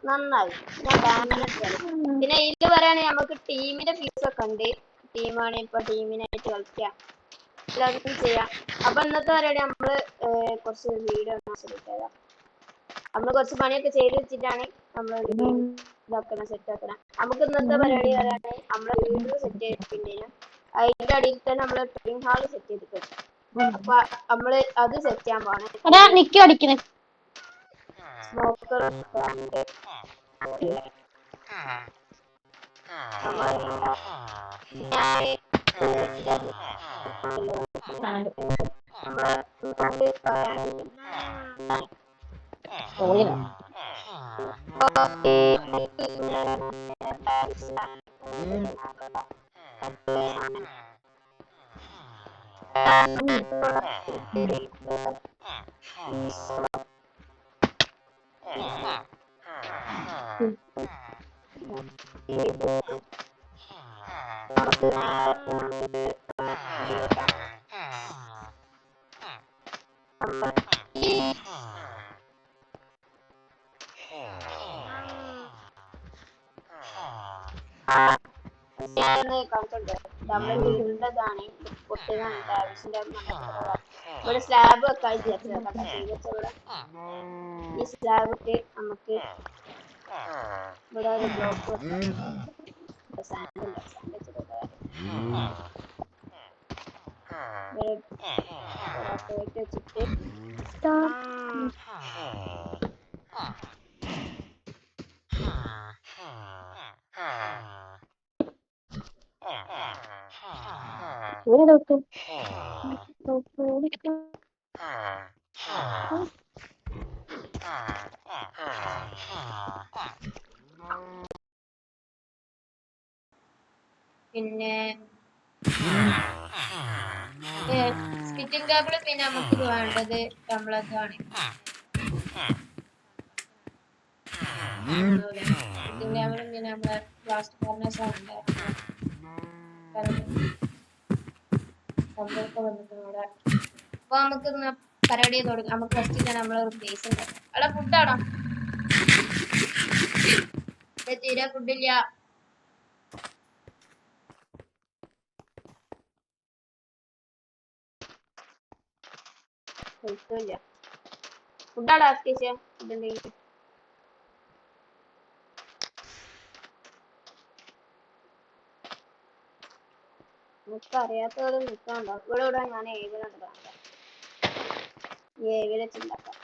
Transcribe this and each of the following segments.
നന്നായി. ഞാൻ ഡാമിനൊക്കെ പിന്നെ ഇത് പറയുകയാണെങ്കിൽ നമുക്ക് ടീമിന്റെ ഫീസ് ഒക്കെ ഉണ്ട്. ടീമാണ് ഇപ്പൊ ടീമിനായിട്ട് കളിക്കാം, എല്ലാവർക്കും ചെയ്യാം. അപ്പൊ ഇന്നത്തെ പരിപാടി നമ്മള് കുറച്ച് വീഡിയോ ശ്രമിക്കാം. നമ്മള് കുറച്ച് പണിയൊക്കെ ചെയ്ത് വെച്ചിട്ടാണ് നമ്മൾ ഇതാക്കണം, സെറ്റ് ആക്കണം. നമുക്ക് ഇന്നത്തെ പരിപാടി പറയുകയാണെങ്കിൽ നമ്മളെ വീഡിയോ സെറ്റ് ചെയ്തിട്ടുണ്ടെങ്കിൽ അതിന്റെ അടിയിൽ തന്നെ നമ്മള് ട്രെയിനിങ് ഹാള് സെറ്റ് ചെയ്തിട്ടുണ്ട്. അപ്പൊ നമ്മള് അത് സെറ്റ് ചെയ്യാൻ പോണേ. സ്മോക്കർ നമ്മളെ വീടിൻ്റെതാണ് പൊട്ടുകയാണ് ആവശ്യമില്ല. ഇവിടെ സ്ലാബ് വെക്കാൻ വിചാരിച്ചത്. ഈ സ്ലാബ് ഇട്ട് നമുക്ക് ഇവിടെ ഒരു ബ്ലോക്ക് വെച്ചിട്ട് പിന്നെ സ്റ്റിച്ചിങ് ടേബിൾ പിന്നെ നമുക്ക് വേണ്ടത് നമ്മളതാണ് സ്റ്റിച്ചിങ് ടേബിൾ പിന്നെ നമ്മളെ പ്ലാസ്റ്റിക് കോർണേഴ്സ് ആണ് വന്നിട്ടുണ്ട്. അപ്പൊ നമുക്ക് പരിപാടി തുടങ്ങി. നമുക്ക് ഫസ്റ്റ് തന്നെ നമ്മളൊരു പ്ലേസ് ഉണ്ട്. അവിടെ ഫുഡാണോ? തീരെ ഫുഡില്ല. ഫുഡാടാ ഫുഡുണ്ടെങ്കിൽ നമുക്ക് അറിയാത്തവരും നിൽക്കാണ്ടോ? ഇവിടെ ഞാൻ ഏവിലുണ്ട്. ഏവിൽ വെച്ചുണ്ടാക്കാം.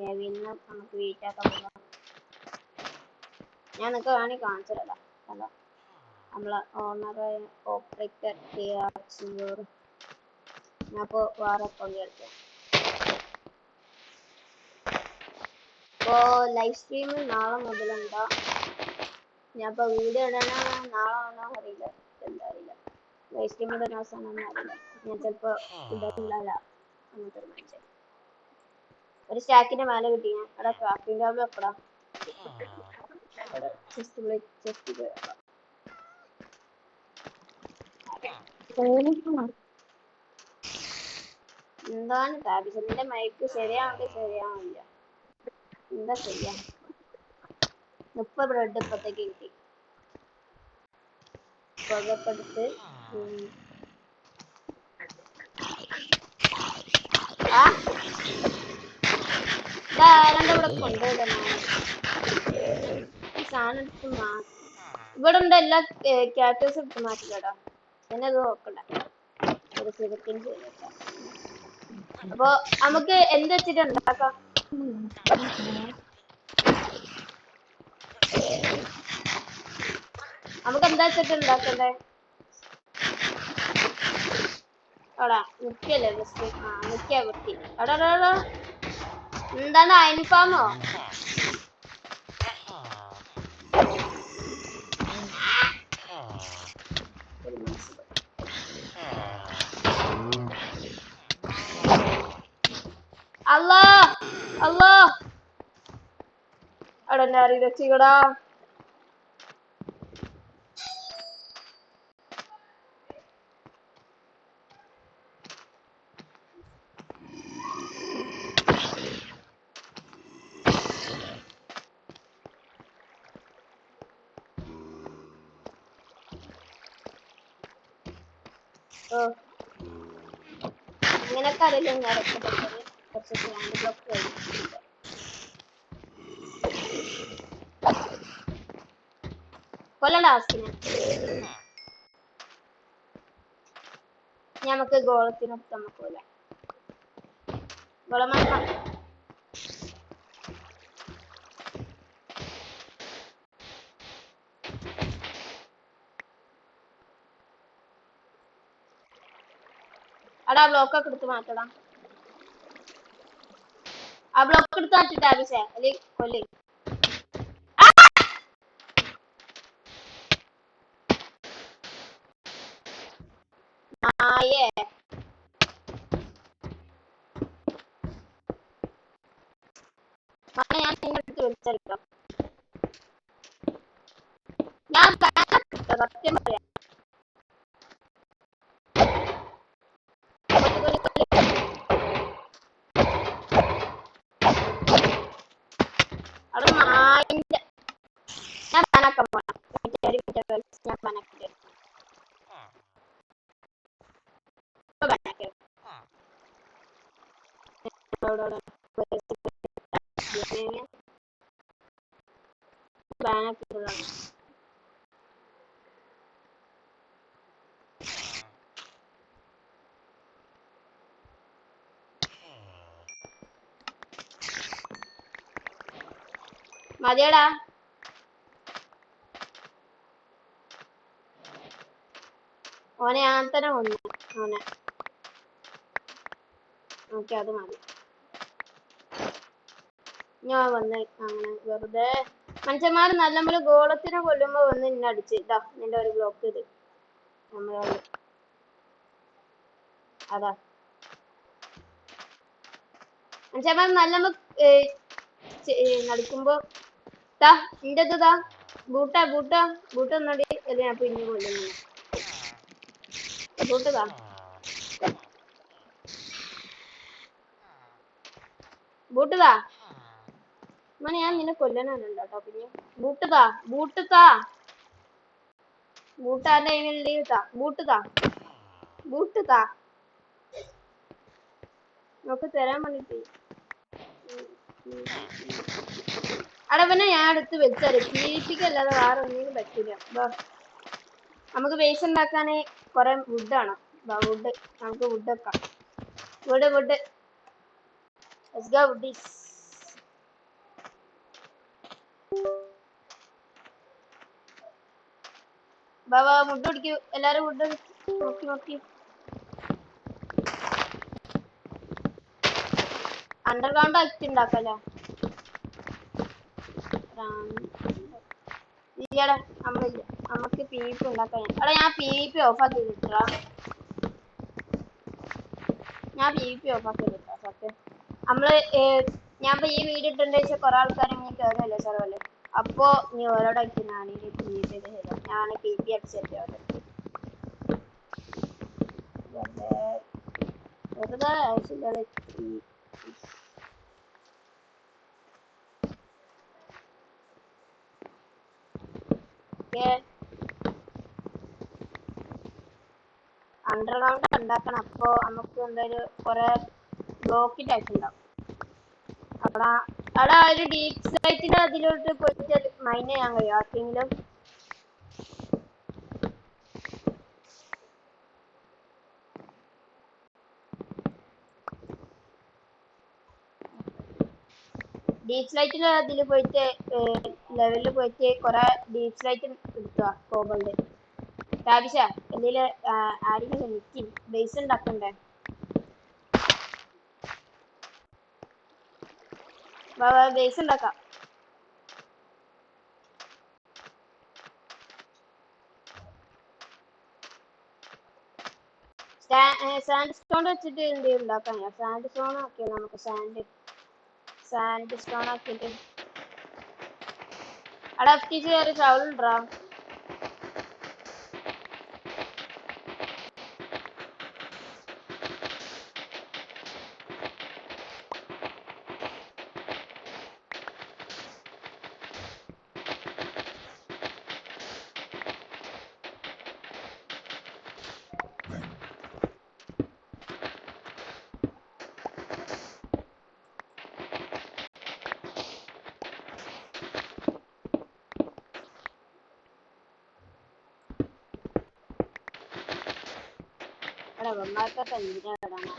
ഏവിന്ന് നമുക്ക് വെയിറ്റ് ആക്കാൻ പോകാം. ഞാൻ നിങ്ങൾക്ക് വേണമെങ്കിൽ കാണിച്ചു തരാം. നമ്മളെ ഓണറായ ഓപ്പറേറ്റർ ഞാനിപ്പോ വേറെ അക്കൗണ്ട് കളിക്കാം. ഇപ്പോ ലൈവ് സ്ട്രീം നാളെ മുതലുണ്ടോ? ഞാനിപ്പോ വീഡിയോ ഇടണ നാളെ ആണോ അറിയില്ല, എന്താ അറിയില്ല. ലൈവ് സ്ട്രീം ഇടുന്ന അവസാനം അറിയില്ല. ഞാൻ ചിലപ്പോ ഇടത്തില്ല അങ്ങനത്തെ ഒരു മനുഷ്യൻ. ഒരു സ്റ്റാക്കിന്റെ മേലെ കിട്ടി. ഞാൻ അവിടെ ക്രാഫ്റ്റിംഗ് ടേബിൾ വെക്കടാ. എന്താണ് ടാബിന്റെ മൈക്ക് ശരിയാവില്ല. എന്താ ചെയ്യാ? 30 ബ്രെഡ് ഇപ്പത്തേക്ക് കിട്ടി. പുകപ്പെടുത്ത് ഇതാരണ്ട ഇവിടെ കൊണ്ടുവിടണ ഈ സാധനം എടുത്ത് മാറ്റി. ഇവിടെ ഉണ്ട് എല്ലാ ക്യാരക്ടേഴ്സ് എടുത്ത് മാറ്റില്ലടാ. പിന്നെ അത് നോക്കണ്ട. ഒരു സെക്കൻഡ്. അപ്പൊ നമുക്ക് എന്ത് വെച്ചിട്ട് ഉണ്ടാക്കാം? നമുക്ക് എന്താ വെച്ചിട്ട് ഉണ്ടാക്കണ്ടേ? അവിടെ നിക്കല്ലേ ബസ് നിക്കാ വൃത്തി അവിടെ എന്താണ് അയൻഫാമോ അല്ലാ അല്ലാ അവിടെ എന്നെ അറിയില്ല ചീടാ ഇങ്ങനൊക്കെ അറിയില്ല ഞാൻ കുറച്ച് ഹാൻഡ് ബ്ലോക്ക് കഴിഞ്ഞിട്ടുണ്ട് കൊല്ലണ്ട ആസ്കിനെ നമുക്ക് ഗോളത്തിനൊക്കെ നമുക്ക് കൊല്ലാം ഗോളമാ അടാ ബ്ലോക്ക് ഒക്കെ എടുത്ത് മാറ്റടാ ആ ബ്ലോക്ക് എടുത്ത് മാറ്റിട്ട് ആവശ്യം അല്ലെ കൊല്ലേ ആയേ ഞാൻ നിങ്ങളുടെ വിളിച്ചെടുക്കാം ഞാൻ സത്യം പറയാം അവിടെ നായിന്റെ ഞാൻ പനക്കം പോണം ഞാൻ പനക്കിട്ട് ബാനക്കിട്ടതാണ് മതിയടാ ഓനെ ഞാൻ തന്നെ വന്നു ഓനെ ഓക്കെ അത് മതി ഞാൻ വന്ന് അങ്ങനെ വെറുതെ മനുഷ്യന്മാർ നല്ല ഗോളത്തിനെ കൊല്ലുമ്പോ വന്ന് നിന്നെ അടിച്ച് ഇതാ നിന്റെ ഒരു ബ്ലോക്ക് ഇത് നമ്മളോട് അതാ മനുഷ്യന്മാർ നല്ല നടിക്കുമ്പോ താ നിന്റെ ഇതാ ബൂട്ട് ഒന്നടി അല്ലേ ഞാൻ പിന്നെ കൊല്ലുന്നു ബൂട്ടതാ ബൂട്ടതാ മോനെ ഞാൻ നിന്നെ കൊല്ലാനുണ്ട് കേട്ടോ പിന്നെ ബൂട്ടതാ ബൂട്ടാന്റെ ബൂട്ടതാ നമുക്ക് തരാൻ വേണ്ടിട്ട് അവിടെ പിന്നെ ഞാൻ അടുത്ത് വെച്ചാല് പീഡിപ്പിക്കല്ലാതെ വേറെ ഒന്നിനും പറ്റില്ല നമുക്ക് വേസ്റ്റ് ഉണ്ടാക്കാന് കൊറേ വുഡ് ആണ് വുഡ് നമുക്ക് വുഡ് വെക്കാം wood let's go with this ബാബാ വുഡ് കുടിക്കൂ എല്ലാരും വുഡ് നോക്കി അണ്ടർഗ്രൗണ്ട് ആക്കി ഉണ്ടാക്കല്ലേ ഇല്ലടാ നമ്മളില്ല നമുക്ക് PVP ഉണ്ടാക്കാൻ എടാ ഞാൻ PVP ഓഫ് ആക്കി കിട്ടാ സത്യം നമ്മള് ഞാൻ ഈ വീഡിയോ ഇട്ടുണ്ടെന്ന് കുറെ ആൾക്കാർ ഇങ്ങനെ കയറുമല്ലോ ചെറുവല്ലേ അപ്പൊ നീ ഓരോടായിട്ട് ഞാൻ PVP അടിച്ചല്ലേ വെറുതെ ആവശ്യമില്ലാതെ അണ്ടർഗ്രൗണ്ട് ഉണ്ടാക്കണം അപ്പൊ നമുക്ക് എന്തായാലും കുറെ ബ്ലോക്കിന്റെ ആയിട്ടുണ്ടാവും അവിടെ ഒരു ഡീപ് സൈറ്റിന്റെ അതിലോട്ട് പോയിട്ട് മൈൻ ചെയ്യാൻ കഴിയും ആർക്കെങ്കിലും ഡീപ് ലൈറ്റിൽ അതിൽ പോയിട്ട് ലെവലിൽ പോയിട്ട് കുറെ ഡീപ് ലൈറ്റ് എടുക്കുക കോബിൾഡ് ഇതില് ആരെങ്കിലും നിൽക്കും ബേസ് ഉണ്ടാക്കണ്ടേ ബേസ് ഉണ്ടാക്കാം സാൻഡ് സ്റ്റോൺ വെച്ചിട്ട് എന്തെങ്കിലും ഉണ്ടാക്കാം സാൻഡ് സ്റ്റോൺ ആക്കിയാൽ നമുക്ക് സാൻഡ് സ്റ്റോൺ ആക്കിയിട്ട് അവിടെ എത്തിച്ച് കയറി ഷവലുണ്ടാ അവിടെ വന്നാൽക്കൊക്കെ എന്തിനാ ഇടാനാ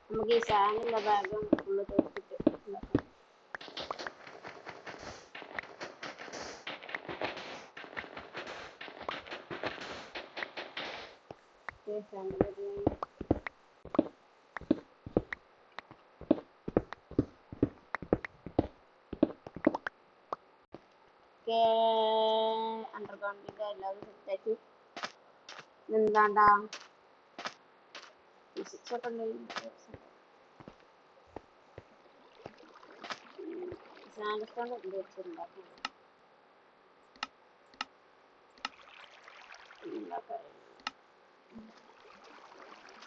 നമുക്ക് ഈ സാധനമുള്ള ബാഗും ഫുള്ള് തീർത്തിട്ട് ഉണ്ടാക്കാം അണ്ടർഗ്രൗണ്ടിന്റെ എല്ലാവരും സെറ്റാക്കി എന്താണ്ടാ ഫിസിക്സ് ഒക്കെ സാൻഡ്സ്റ്റോൺ വെച്ചിട്ടുണ്ടാക്കി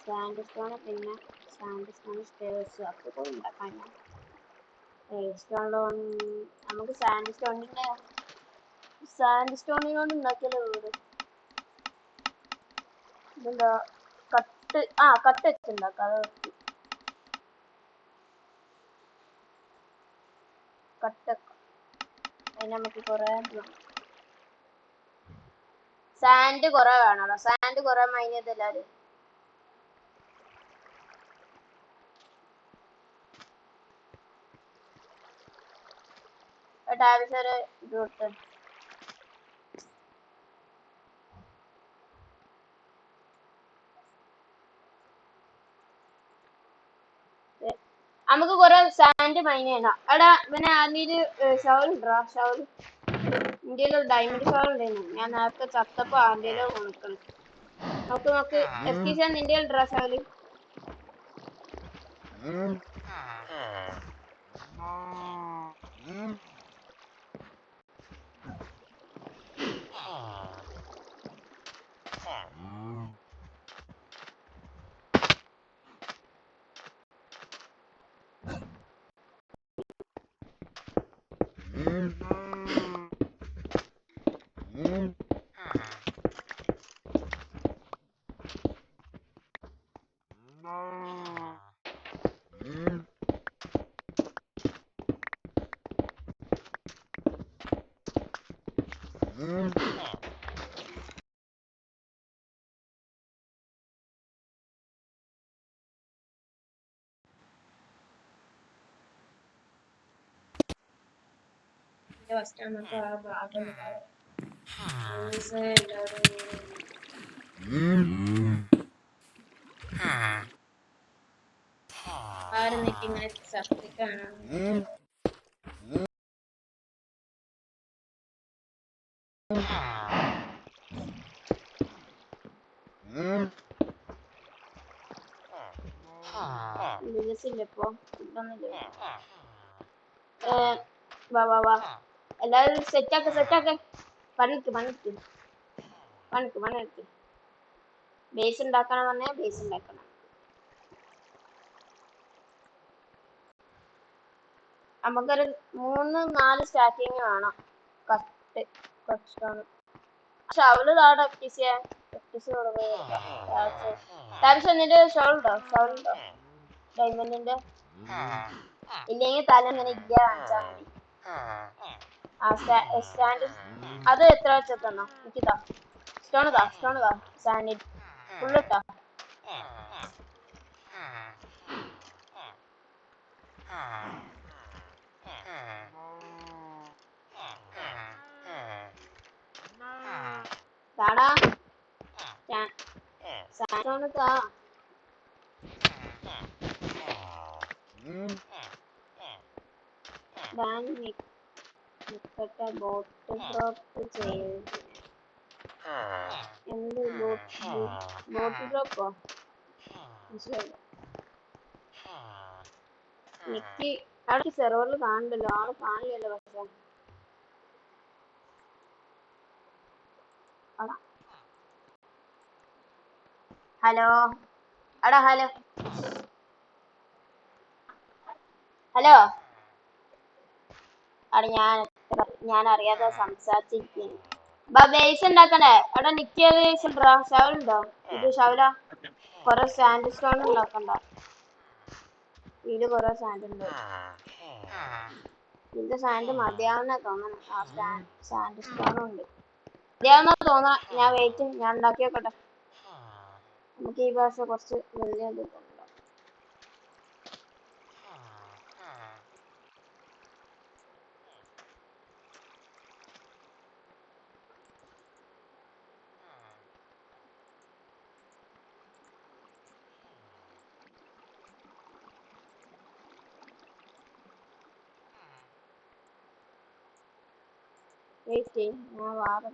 സാൻഡ്സ്റ്റോൺ പിന്നെ സാൻഡ്സ്റ്റോൺ സ്റ്റേഴ്സ് ഒക്കെ ഉണ്ടാക്കാൻ നമുക്ക് സാൻഡ്സ്റ്റോണിനെ കൊണ്ട് ഉണ്ടാക്കിയാലോ വീട് ഇതെന്താ കട്ട് വെച്ചുണ്ടാക്കാം അത് കട്ട് അതിന് നമുക്ക് കുറെ സാൻഡ് കുറെ വേണമല്ലോ സാൻഡ് കുറെ മൈൻ ചെയ്തെല്ലാരും ഒരു ഇത് കൊടുത്ത് നമുക്ക് കുറെ സാൻഡ് മൈൻ ചെയ്യണം എടാ പിന്നെ അതിന് ഷവൽ ഉണ്ടോ ഷവൽ ഇന്ത്യയിലൊരു ഡയമണ്ട് ഷവൽ ഉണ്ടായിരുന്നു ഞാൻ നേരത്തെ ചത്തപ്പോ ആന്റയിലോ കൊടുക്കണം നോക്ക് എത്തിച്ചാൽ നിന്റെ ഉണ്ടോ ഷവല് ഫസ്റ്റ് നമുക്ക് ആ ഭാഗം ആരെന്നിട്ട് ഇങ്ങനെ ഛർദിക്കാണ് ഇപ്പൊ വാ എല്ലാരും സെറ്റാക്ക് പണിക്ക് ബേസ് ഉണ്ടാക്കണം പറഞ്ഞാൽ ബേസ് ഉണ്ടാക്കണം നമുക്കൊരു 3-4 സ്റ്റാർട്ടിങ് വേണം കട്ട് ഷവല് താടെ എന്നിട്ട് ഷവലുണ്ടോ ഡയമണ്ടിന്റെ ഇല്ലെങ്കിൽ തല ഇങ്ങനെ ഇല്ല കാണിച്ചാൽ മതി സ്റ്റാൻഡ് അത് എത്ര വെച്ചെത്തന്നോ എനിക്കിതാ സ്റ്റോൺ സാൻഡ് ഫുള്ളിട്ടാ താടാ സാധനം താ. നിക്കട്ടെ ബോട്ട് ഡ്രോപ്പ് ചെയ്ത്. എന്ത് ബോട്ട് ഡ്രോപ്പോ? മനസ്സിലായില്ല. നിക്ക് അവിടെ സെർവറിൽ കാണണ്ടല്ലോ, ആള് കാണില്ലല്ലോ. പക്ഷെ ഹലോ എടാ ഹലോ ഹലോ. അവിടെ ഞാൻ അറിയാതെ സംസാരിച്ചിരിക്കുന്നു. ബേസ് ഉണ്ടാക്കണ്ടേ? അവിടെ നിക്കിയത് ഷവലുണ്ടോ? ഇത് ഷവല കൊറേ സാൻഡ് സ്റ്റോൺ ഉണ്ടാക്കണ്ട. ഇതില് കൊറേ സാൻഡ് ഉണ്ട്. ഇതിന്റെ സാൻഡ് മതിയാവുന്ന തോന്നണം. ആ സാൻഡ് സ്റ്റോണും ഉണ്ട്. മതിയാവുന്ന തോന്നണം. ഞാൻ ഉണ്ടാക്കി വെക്കട്ടെ. നമുക്ക് ഈ ഭാഷ കുറച്ച് വലിയ കിട്ടുന്നുണ്ടോ? വെയിറ്റ് ഞാൻ വാറ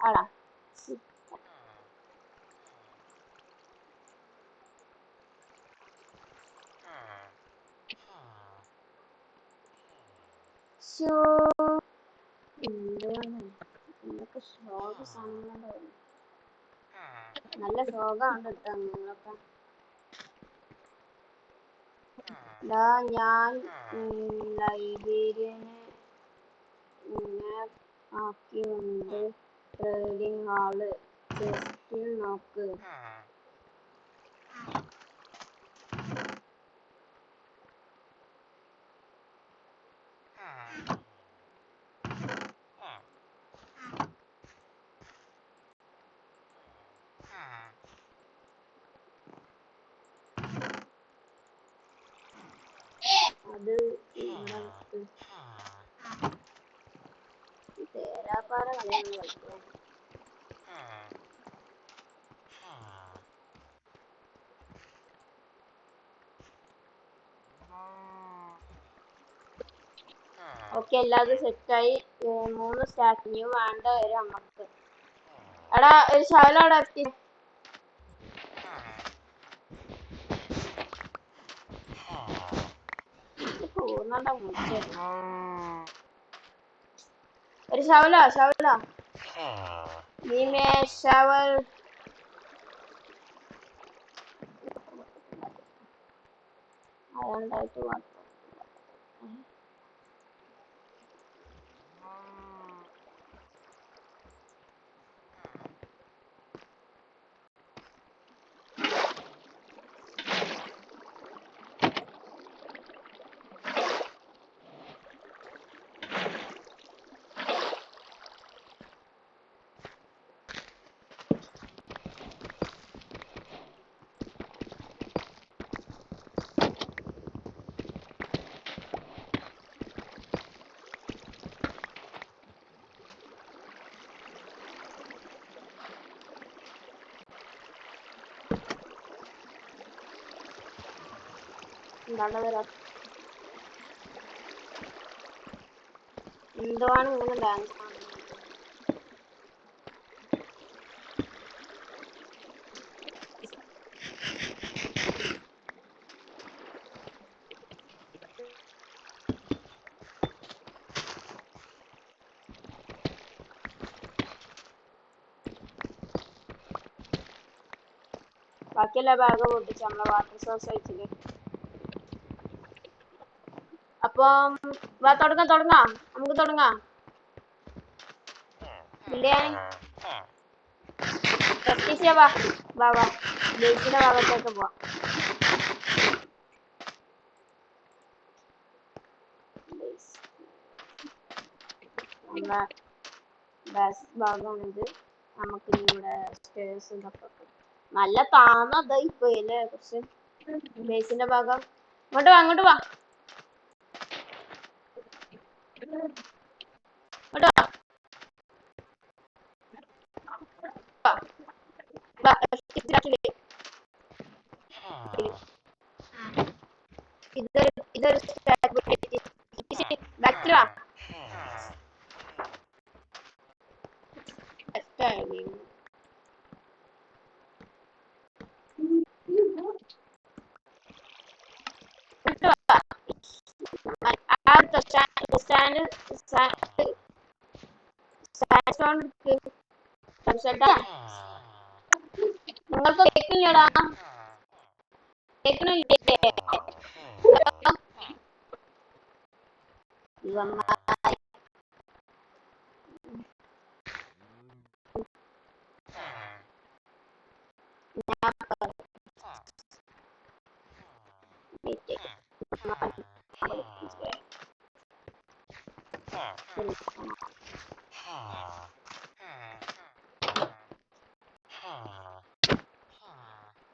ആടാ എന്തൊക്കെ ശോക സാധനങ്ങളുണ്ടാവും. നല്ല ശോകമാണ് കേട്ടോ നിങ്ങളൊക്കെ. ഞാൻ ലൈബ്രറിയനെ ആക്കിയുണ്ട്. ട്രേഡിംഗ് ഹാള് ജസ്റ്റ് നോക്ക്. അത് തേരാപ്പാറ കളിയാണ് കളിക്കുന്നത്. ഓക്കെ എല്ലാതും സെറ്റായി. 3 സ്റ്റാർട്ടിങ് വേണ്ട വരും അമ്മക്ക്. എടാ ഒരു ശകലം അവിടെ എത്തി. ഒരു ശവല ഷവൽ അതുകൊണ്ടായിട്ട് മാത്രം. എന്തുവാണ് ഇങ്ങനെ ഡാൻസ് ബാക്കിയെല്ലാ ബാഗ് പൊട്ടിച്ച് നമ്മളെ വാട്ടർ സോഴ്സ് അയച്ചില്ലേ. അപ്പം തുടങ്ങാം നമുക്ക് തുടങ്ങാം. ബേസിന്റെ ഭാഗത്തേക്ക് പോവാം. ഭാഗമാണിത്. നമുക്ക് ഇവിടെ സ്റ്റേഴ്സ് നല്ല താന്നതാ ഇപ്പൊ അല്ലേ? പക്ഷെ ബേസിന്റെ ഭാഗം. ഇങ്ങോട്ട് വാ, അങ്ങോട്ട് വാ, ഇങ്ങോട്ട് വാ. ഇതൊരു ബാക്കിൽ വാ. നിങ്ങൾക്ക് കേൾക്കില്ലടാ, കേൾക്കണില്ലേ?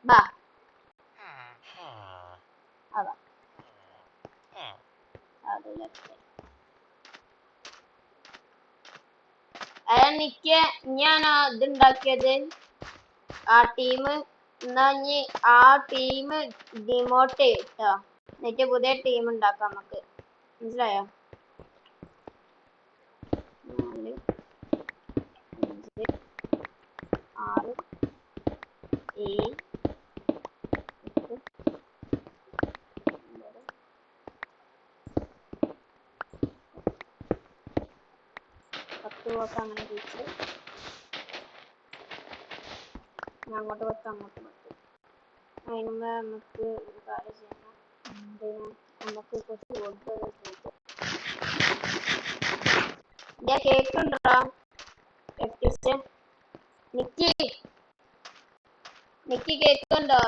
ബാ, അതാ എനിക്ക് ഞാൻ ഇതുണ്ടാക്കിയത് ആ ടീം. എന്നാ ഇനി ആ ടീം ഡിമോട്ട് ചെയ്ട്ടോ, എന്നിട്ട് പുതിയ ടീം ഉണ്ടാക്കാം നമുക്ക്. മനസ്സിലായോ? 4 5 6 7 8 10 വോട്ട് അങ്ങനെ ജയിച്ചു. ഞാൻ അങ്ങോട്ട് 10 അങ്ങോട്ട് 10. അതിന് നമുക്ക് ഒരു കാര്യം ചെയ്യണം. നമുക്ക് കുറച്ച് വോട്ട് ഞാൻ കേൾക്കുന്നുണ്ടോ? നിക്കി നിക്കി കേൾക്കുന്നുണ്ടോ?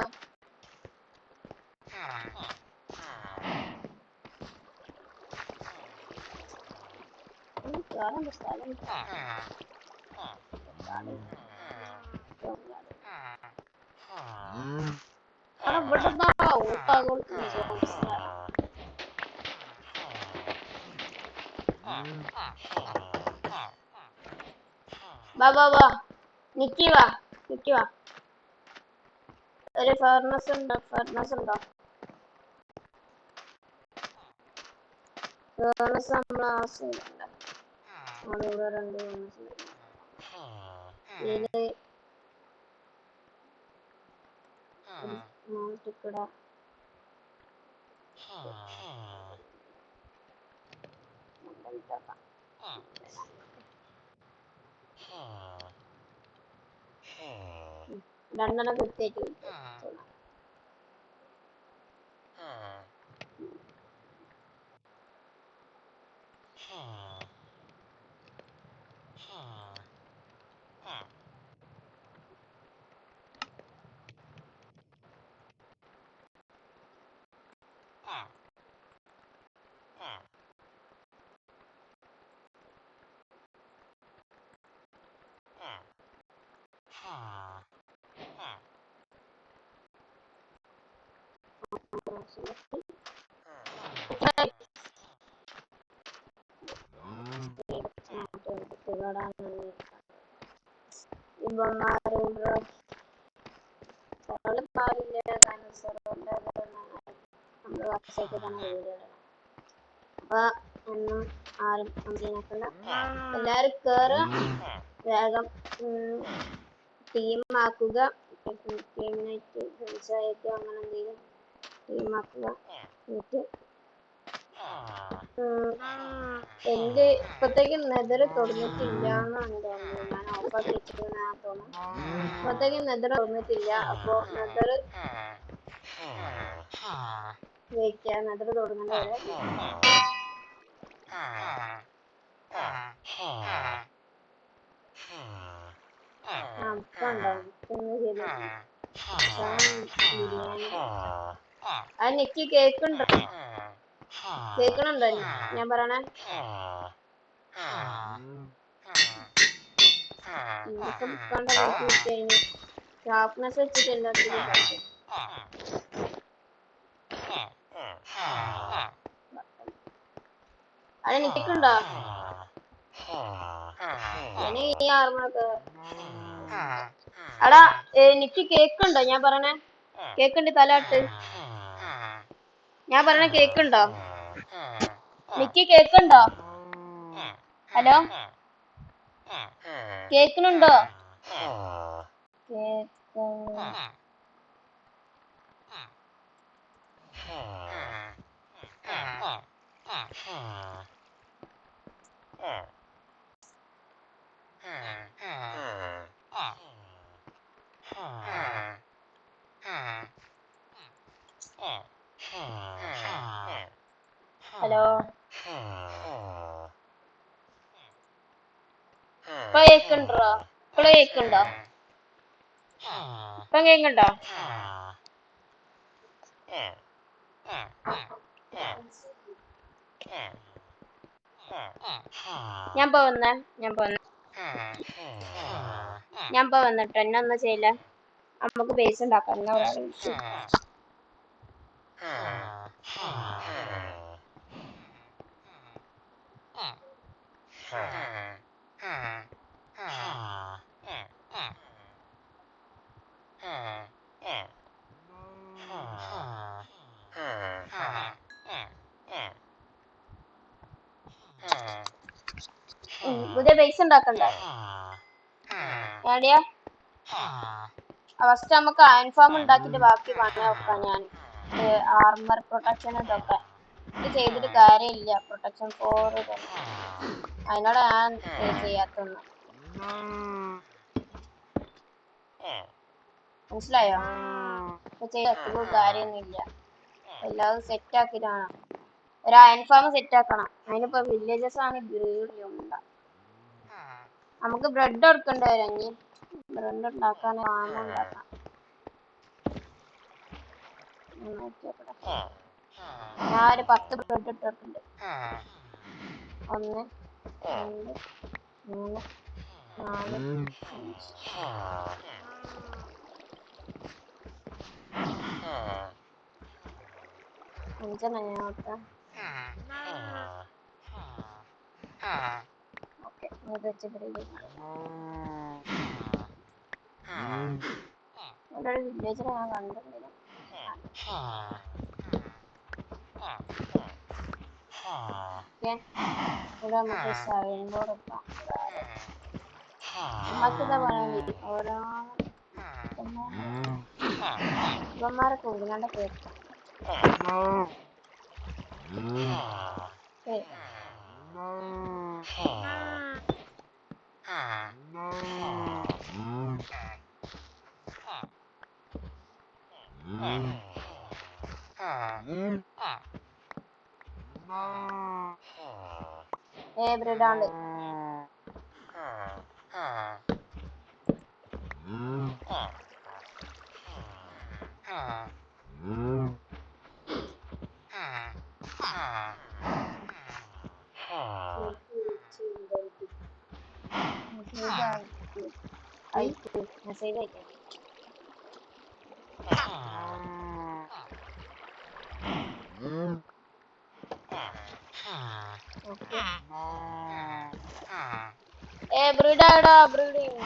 വാ നിക്കി വാ, നിക്കി വാ. ഒരു ഫർണസ് ഉണ്ടോ? ഫർണസ് നമ്മളെ ആവശ്യമില്ല. അവിടെ 2 ഫർണസ് ഇതില് ടിക്കട രണ്ടെണ്ണം കൃത്യമായിട്ട് കിട്ടും. എല്ലാരും കേറ്, വേഗം ടീമാക്കുക. ടീമിനായിട്ട് പഞ്ചായത്ത് അങ്ങനെ എന്തെങ്കിലും ടീമാക്കുക. എന്നിട്ട് എന്റെ ഇപ്പത്തേക്ക് നെതർ തുറന്നിട്ടില്ലാന്നാണ് തോന്നുന്നത്. ഞാൻ ഓഫാക്കി വെച്ചിരുന്ന തോന്നുന്നു. ഇപ്പത്തേക്ക് നെതർ തുറന്നിട്ടില്ല. അപ്പൊ നെതർ വെയിറ്റ്, നെതർ തുടങ്ങേണ്ട വരെ അത് നെക്കി കേക്കുണ്ടോ? കേക്കണുണ്ടോ ഞാൻ പറയണേ? ഷാർപ്നെസ് വെച്ചിട്ട് എല്ലാത്തിനും അത് നിൽക്കുന്നുണ്ടോ? ഈ ആർമൊക്കെ എടാ എനിക്ക് കേക്കുണ്ടോ ഞാൻ പറഞ്ഞേ? കേക്കുണ്ട് തലാട്ട്. ഞാൻ പറഞ്ഞ കേക്കുണ്ടോ? നിക്ക് കേക്കുണ്ടോ? ഹലോ കേക്കുന്നുണ്ടോ? ഹലോ ഇപ്പൊ കേക്കുണ്ടോ? ഇപ്പള് കേക്കുണ്ടോ? ഇപ്പം കേക്കുണ്ടോ? ഞാൻ ഇപ്പൊ വന്നിട്ട് എന്നെ ഒന്നും ചെയ്യില്ല. നമുക്ക് ബേസ് ഉണ്ടാക്കാം. എന്നാ ഒരാളെ വിളിച്ചു. പുതിയ ബേസ് ഉണ്ടാക്കണ്ടേ? എവിടെയാ? ഫസ്റ്റ് നമുക്ക് അയൺ ഫാം ഉണ്ടാക്കിട്ട് ബാക്കി പണി നോക്കാം. ഞാൻ ആർമർ പ്രൊട്ടക്ഷൻ ഇതൊക്കെ ഇത് ചെയ്തിട്ട് കാര്യമില്ല. പ്രൊട്ടക്ഷൻ 4 തന്നെ അതിനോട് ഞാൻ ചെയ്യാത്തൊന്നും. മനസ്സിലായോ? ഇപ്പൊ ചെയ്ത കാര്യമൊന്നുമില്ല. എല്ലാവരും സെറ്റ് ആക്കിയിട്ടാണ്. ഒരു അയൺ ഫാം സെറ്റ് ആക്കണം. അതിനിപ്പോ വില്ലേജസ് ആണ് ബ്രീഡ്. നമുക്ക് ബ്രെഡ് കൊടുക്കേണ്ടി വരും. ഇനി ബ്രെഡ് ഉണ്ടാക്കാൻ ഉണ്ടാക്കാം. ഞാൻ ഒരു 10 ബ്രെഡ് ഇട്ടിട്ടുണ്ട്. 1 2 3 4 5 5 ഓക്കെ ഇത് വെച്ചിട്ട് വില്ലേജിനെ ഞാൻ കണ്ടിട്ടില്ല. ഇവിടെ നമുക്ക് സൈൻ ബോർഡ് വെക്കാം. നമുക്കിതാ വേണമെങ്കിൽ ഓരോ ഇവന്മാരെ കൂടിനാണ്ട് കേൾക്കാം. ബ്രെഡാണ്ട് മെസ്സേജ് അയക്കാം. ബ്രീഡാടാ ബ്രീഡിങ്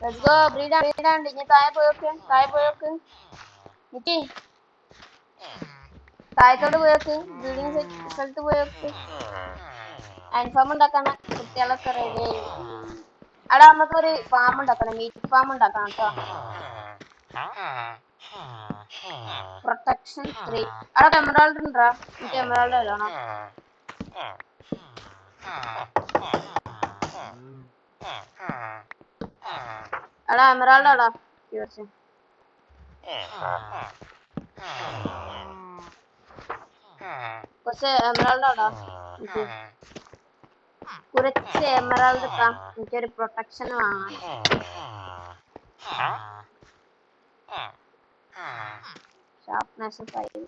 Let's go, ബ്രീഡാണ്ട്. ഇനി താഴെ പോയോക്ക് നിക്കി താഴത്തോട്ട് പോയോക്ക്. ബ്രീഡിങ് സ്ഥലത്ത് പോയോക്ക്. അയൺഫാം ഉണ്ടാക്കാൻ കുട്ടികളൊക്കെ റെഡി ആയി. അവിടെ നമുക്കൊരു ഫാം ഉണ്ടാക്കണം. മീറ്റ് ഫാം ഉണ്ടാക്കണം കേട്ടോ. പ്രൊട്ടക്ഷൻ 3 അവിടെ എമറാൾഡ് ഉണ്ടോ? എനിക്ക് എമറാൾഡ് അല്ലണോ? എടാ എമറാൾഡ് ആടാ തീർച്ചയായും. കുറച്ച് എമറാൾഡ് ആടാ. കുറച്ച് എമറാൾഡ് ഇട്ടാ എനിക്കൊരു പ്രൊട്ടക്ഷൻ വാങ്ങാൻ. ഷാർപ്നെസ് 5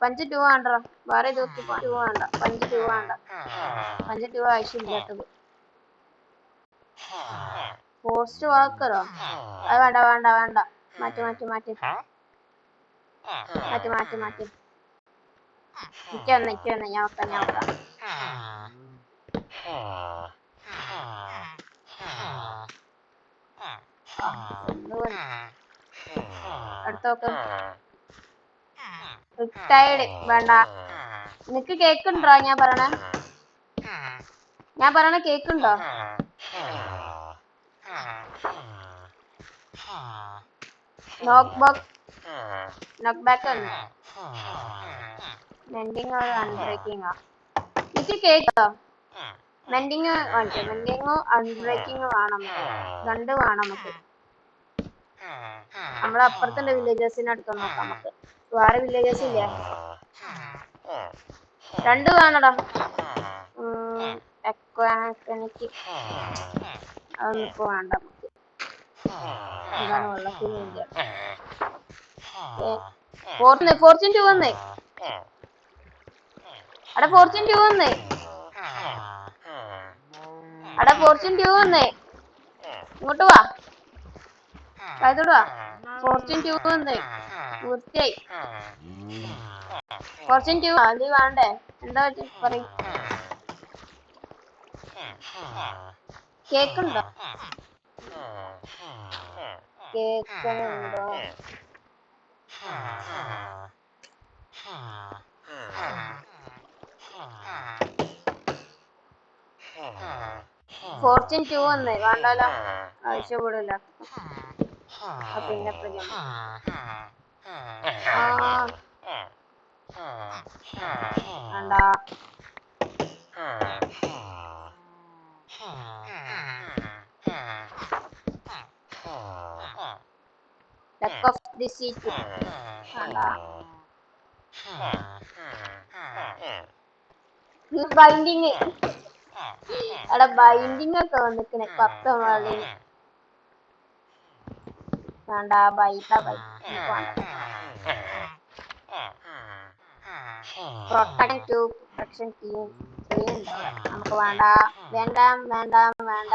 പഞ്ച് ടു വേണ്ട, വേറെ നോക്കി ടു വേണ്ട, പഞ്ച് ടു വേണ്ട, പഞ്ച് ടു ആവശ്യമില്ലാത്തത്. പോസ്റ്റ് വാക്കറോ? അത് വേണ്ട വേണ്ട വേണ്ട, മാറ്റി മാറ്റി മാറ്റി മാറ്റി മാറ്റി മാറ്റി. നിൽക്കുന്ന ഞാൻ വെക്കാം ഞാൻ വെക്കാം. അടുത്തോക്ക് റിട്ടയർഡ് വേണ്ട. നിനക്ക് കേക്കുണ്ടോ ഞാൻ പറയണേ? കേക്കുണ്ടോ? നോക്ക് ബാക്ക് ആണ്. മെൻഡിങ് ഒരു അൺബ്രേക്കിംഗ്. നിനക്ക് കേക്കോ? മെൻഡിങ് അൺബ്രേക്കിംഗ് വേണം, രണ്ട് വേണം നമുക്ക്. നമ്മളെ അപ്പുറത്തുണ്ട് വില്ലേജേഴ്സിനെ അടുത്ത് നോക്കാം നമുക്ക്. വേറെ വില്ലേജേഴ്സ് ഇല്ലേ? രണ്ട് വേണടാ. എനിക്ക് അതൊന്നും ഇപ്പൊ വേണ്ട നമുക്ക്. എന്താണ് വെള്ളത്തിന് വേണ്ടിയ ഫോർച്യൂൺ 2 വന്നേ. അവിടെ ഫോർച്യൂൺ 2 വന്നേ. ഇങ്ങോട്ട് വാ, കായത്തോട് വാ. ഫോർച്യൂൺ 2 വന്നേ. വൃത്തിയായി. ഫോർച്യൂൺ 2 അത് വേണ്ടേ? എന്താ പറയും? കേക്കുണ്ടോ? കേക്കുന്നുണ്ടോ? ഫോർച്യൂൺ 2 വന്നേ. വേണ്ടല്ലോ, ആവശ്യപ്പെടില്ല. പിന്നെ വേണ്ട. Lack of the seat. Binding. അവിടെ ബൈൻഡിങ് ഒക്കെ വന്നിക്കണേ 10 വാളിന്. വേണ്ട, പ്രൊട്ടക്ഷൻ ടീം നമുക്ക് വേണ്ട. വേണ്ട വേണ്ട വേണ്ട വേണ്ട.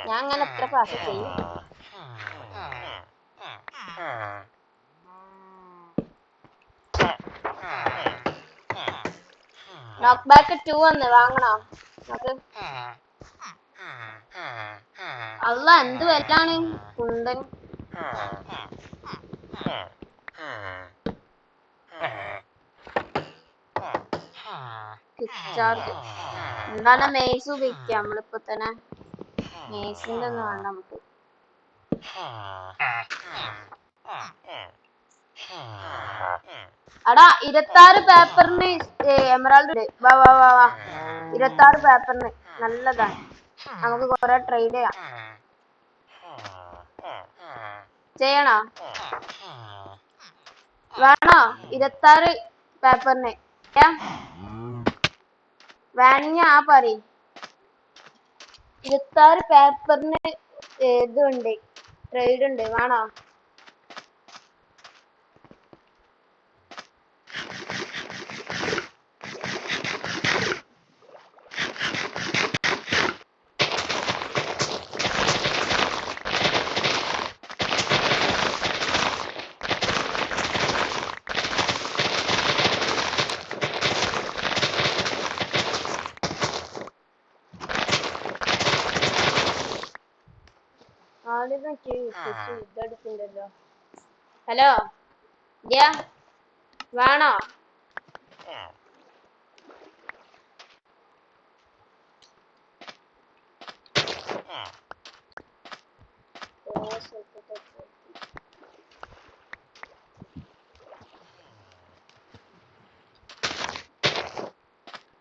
ഞാൻ അങ്ങനെ എത്ര പ്രാവശ്യം ചെയ്യും. നോക്ക് ബാക്ക് 2 വന്ന് വാങ്ങണോ നമുക്ക്? അല്ല, എന്ത് വല്ലാണ് കുണ്ടൻ. ചാർജ് എന്താണ്? മേസ് ഉപയോഗിക്കാം നമ്മളിപ്പോ തന്നെ. മേസിന്റെ ഒന്നും വേണ്ട നമുക്ക്. അടാ 26 പേപ്പറിന് എമറാൾഡ്. വാ വാ വാ വാ. 26 പേപ്പറിന് നല്ലതാണ്. നമുക്ക് കൊറേ ട്രേഡ് ചെയ്യാം. ചെയ്യണോ? വേണോ? 26 പേപ്പറിന് വേണമെങ്കിൽ പറയും. 26 പേപ്പറിന് ഇതുണ്ട്, ട്രേഡ് ഉണ്ട്. വേണോ? ഇതടിക്കണ്ടല്ലോ. ഹലോ, വേണോ?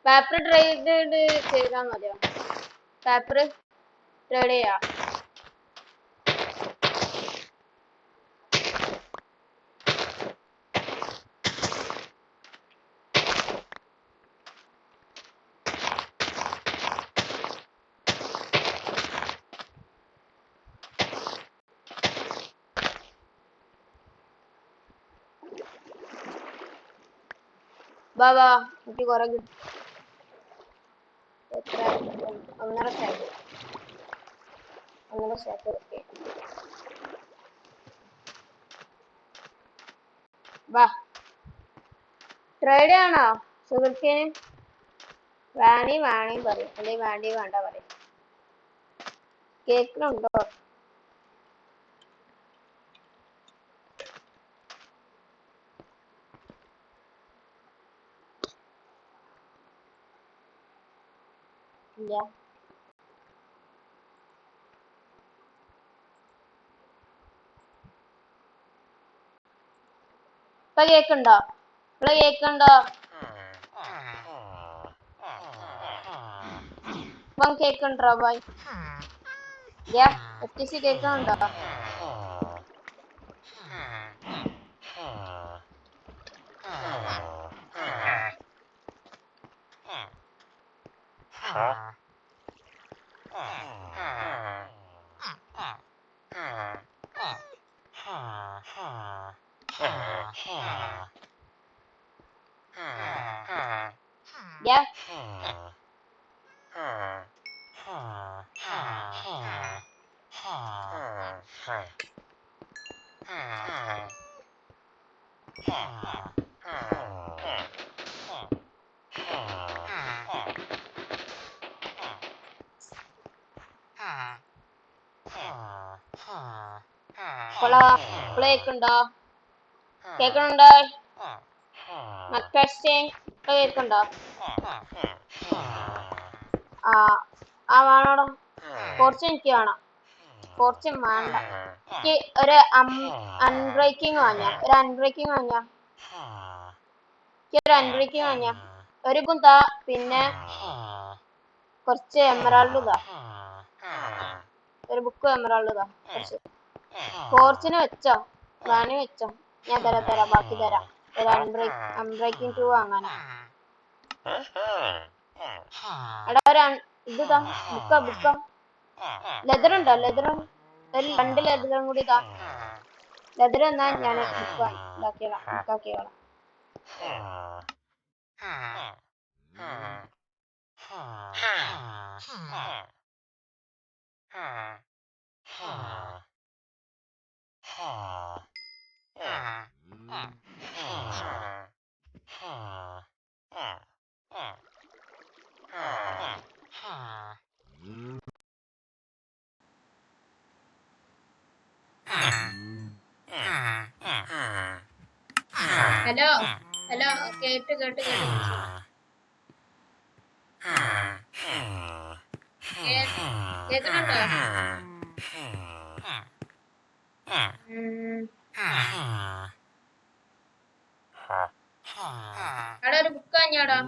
പേപ്പർ ട്രേഡ് ചെയ്താൽ മതിയോ? പേപ്പർ ട്രേഡ് ചെയ്യാം. വാ വാ എനിക്ക് കുറെ എത്ര 1.5 സ്റ്റാക്ക് 1.5 സ്റ്റാക്ക് ഓക്കെ വാ ട്രേഡ് ആണോ സുഹൃത്തിന് വാണി പറയും അല്ലെ വേണ്ട പറയും കേൾക്കുന്നുണ്ടോ ഇല്ല ഇപ്പൊ കേക്കുണ്ടോ ഇപ്പം കേക്കുണ്ടോ ബോയ് FTC കേക്കുന്നുണ്ടോ കേക്കുന്നുണ്ടോ കേക്കുന്നുണ്ടോ ആ വേണോടോ കുറച്ച് എനിക്ക് വേണം കുറച്ച് വേണ്ട എനിക്ക് ഒരു അൺബ്രേക്കിംഗ് വാങ്ങിയ ഒരു കുന്താ പിന്നെ കുറച്ച് എമറാൾഡ് ഇതാ ഒരു ബുക്ക് എമറാൾഡ് ഇതാ കുറച്ച് ഫോർച്ചിന് വെച്ചോ വാണി വെച്ചോ ഞാൻ തരാം ബാക്കി തരാം ഒരു അൺബ്രേക്കിംഗ് 2 വാങ്ങാനാ എടാ ഒരു ഇതാ ബുക്ക ലെതർ ഉണ്ടോ ഒരു 2 ലെതറും കൂടി ഇതാ ലെതർ എന്നാ ഞാൻ ബുക്കാക്കിയോളാം ഹലോ കേട്ട് കേക്കുന്നുണ്ടോ അവിടെ ഒരു ബുക്ക് വാങ്ങിയാടാ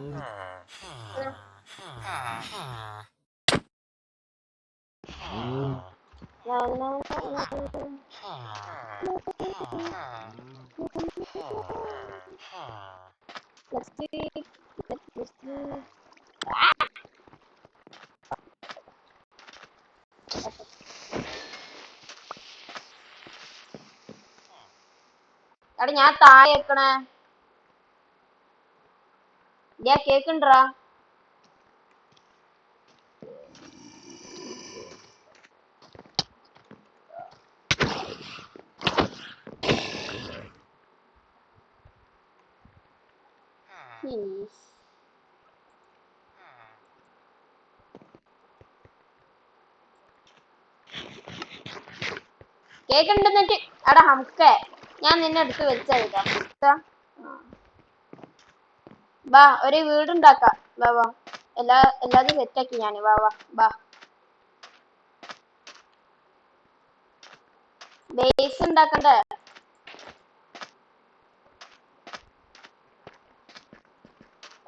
എടാ ഞാൻ താഴെ വെക്കണേ കേക്കുണ്ടാ കേക്കുണ്ടെന്നിട്ട് എടാ ഹംക്കെ ഞാൻ നിന്നെ അടുത്ത് വെച്ചാ വാ ഒരു വീടുണ്ടാക്കാം വാ എല്ലാതും സെറ്റാക്കി ഞാൻ വാ ബേസ് ഉണ്ടാക്കണ്ടേ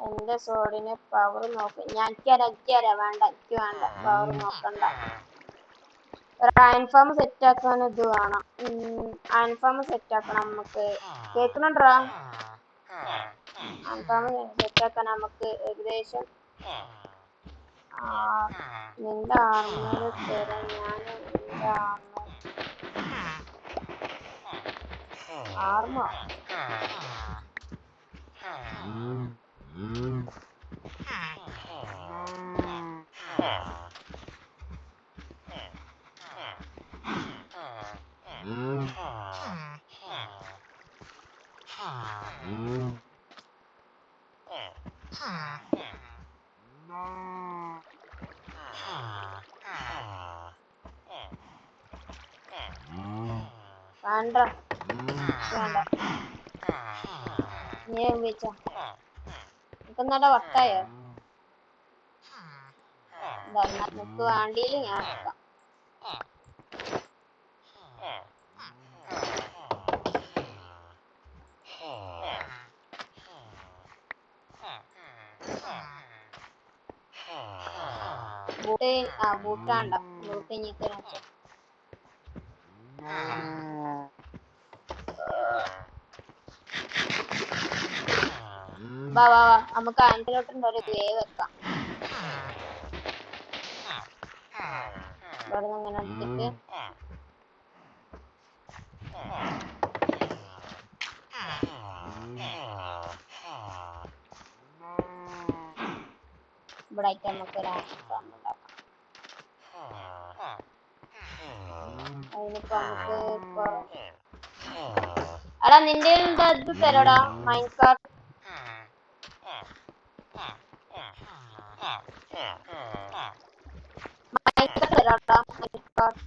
എന്റെ സോഡിന് പവർ നോക്ക എനിക്ക് വേണ്ട പവർ നോക്കണ്ട ഒരു അയൺ ഫാം സെറ്റ് ആക്കാൻ ഇത് വേണം അയൺ ഫാം സെറ്റ് ആക്കണം നമുക്ക് കേൾക്കുന്നുണ്ടോ അയൺ ഫാം സെറ്റ് ആക്കാൻ നമുക്ക് ഏകദേശം നിന്റെ ആർമർ തരാം ഞാൻ നിന്റെ ആർമർ വേണ്ട വേണ്ട നീ ഉപയോഗിച്ച എനിക്കെന്നാടെ വട്ടായോ നമുക്ക് വേണ്ടിയില്ല ഞാൻ എടുക്കാം ബൂട്ട് ബൂട്ടാണ്ട ബൂട്ട് ഇനിക്ക് വാ വാ വാ നമുക്ക് ആൻറ്റിലോട്ടുണ്ട് ഒരു വേ വെക്കാം ഇവിടെ നിന്ന് ഇങ്ങനെ എടുത്തിട്ട് ഇവിടെ ആയിട്ട് നമുക്ക് ഒരു ഉണ്ടാക്കാം അതിനിപ്പോ നമുക്ക് എടാ നിന്റെ ഇത് തരടാ മൈൻകാർട്ട് തരാട്ടാ മൈൻകാർട്ട്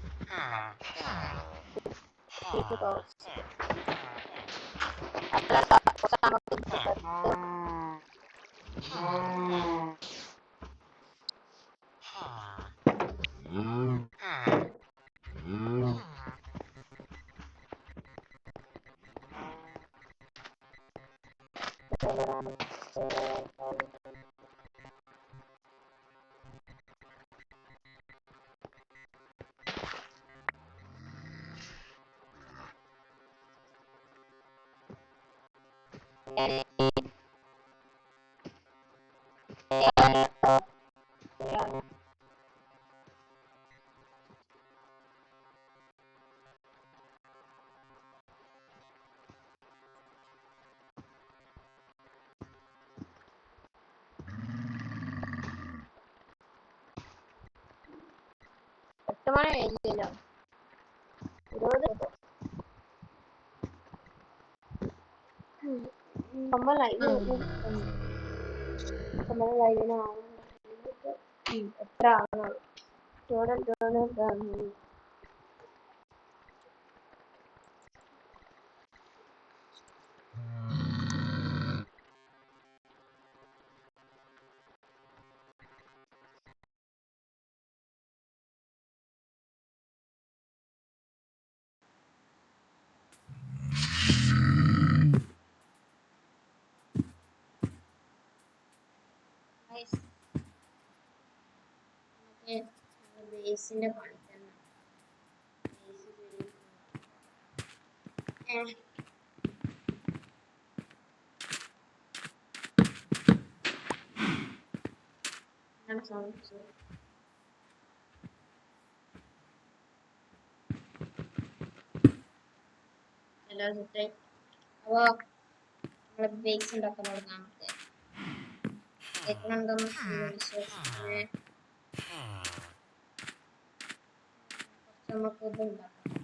മണി കഴിഞ്ഞല്ലോ നമ്മൾ എത്ര ആവുന്നുള്ളൂ ബേസിന്റെ പണി തന്നെ എല്ലാം സെറ്റായി അപ്പൊ നമ്മള് ബേസ് ഉണ്ടാക്കാൻ തുടങ്ങാം കേൾക്കുന്നുണ്ടെന്ന് വിശ്വസിക്കുന്നത് നമുക്ക് ഇത് ഉണ്ടാക്കാം